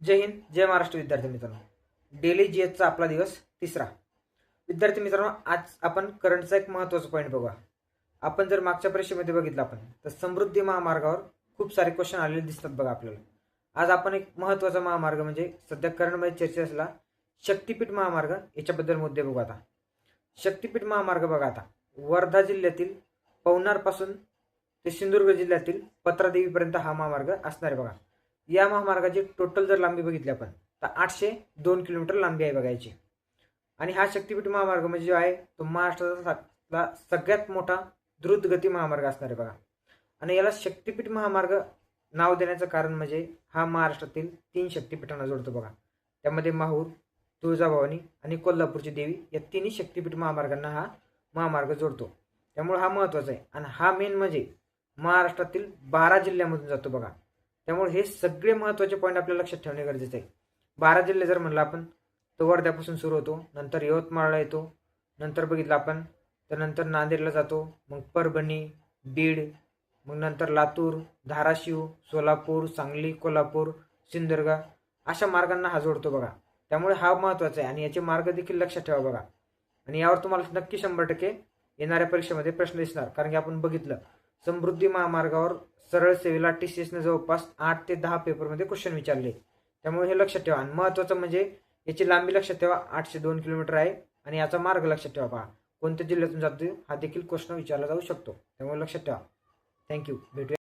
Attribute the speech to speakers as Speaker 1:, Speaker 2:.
Speaker 1: जय हिंद, जय महाराष्ट्र विद्यार्थी मित्रांनो. डेली जीएसचा आपला दिवस तिसरा. विद्यार्थी मित्रांनो, आज आपण करंटचा एक महत्त्वाचा पॉईंट बघूया. आपण जर मागच्या परीक्षेमध्ये बघितलं आपण तर समृद्धी महामार्गावर खूप सारे क्वेश्चन आलेले दिसतात बघा आपल्याला. आज आपण एक महत्त्वाचा महामार्ग म्हणजे सध्या करंटमध्ये चर्चेत असलेला शक्तिपीठ महामार्ग याच्याबद्दल मुद्दे बघू आता. शक्तिपीठ महामार्ग बघा आता वर्धा जिल्ह्यातील पवनारपासून ते सिंधुदुर्ग जिल्ह्यातील पत्रादेवीपर्यंत हा महामार्ग असणार आहे बघा. या महामार्गाची टोटल जर लांबी बघितली आपण तर 802 किलोमीटर लांबी आहे बघायची. आणि हा शक्तिपीठ महामार्ग म्हणजे जो आहे तो महाराष्ट्राचा सगळ्यात मोठा द्रुतगती महामार्ग असणार आहे बघा. आणि याला शक्तिपीठ महामार्ग नाव देण्याचं कारण म्हणजे हा महाराष्ट्रातील 3 शक्तिपीठांना जोडतो बघा. त्यामध्ये माहूर, तुळजाभवानी आणि कोल्हापूरची देवी या तिन्ही शक्तिपीठ महामार्गांना हा महामार्ग जोडतो. त्यामुळे हा महत्त्वाचा आहे. आणि हा मेन म्हणजे महाराष्ट्रातील 12 जिल्ह्यामधून जातो बघा. त्यामुळे हे सगळे महत्त्वाचे पॉईंट आपल्याला लक्षात ठेवणे गरजेचे आहे. 12 जिल्हे जर म्हणलं आपण तर वर्ध्यापासून सुरू होतो, नंतर यवतमाळला येतो, नंतर बघितलं आपण तर नंतर नांदेडला जातो, मग परभणी, बीड, मग नंतर लातूर, धाराशिव, सोलापूर, सांगली, कोल्हापूर, सिंधुदुर्ग अशा मार्गांना हा जोडतो बघा. त्यामुळे हा महत्त्वाचा आहे आणि याचे मार्ग देखील लक्षात ठेवा बघा. आणि यावर तुम्हाला नक्की 100% येणाऱ्या परीक्षेमध्ये प्रश्न दिसणार. कारण की आपण बघितलं समृद्धी महामार्गावर सरळ सेवेला TCSने जवळपास 8 ते 10 पेपरमध्ये क्वेश्चन विचारले. त्यामुळे हे लक्षात ठेवा. आणि महत्त्वाचं म्हणजे याची लांबी लक्षात ठेवा, 802 किलोमीटर आहे. आणि याचा मार्ग लक्षात ठेवा पहा, कोणत्या जिल्ह्यातून जातो हा देखील क्वेश्चन विचारला जाऊ शकतो. त्यामुळे लक्षात ठेवा. थँक्यू. भेटूया.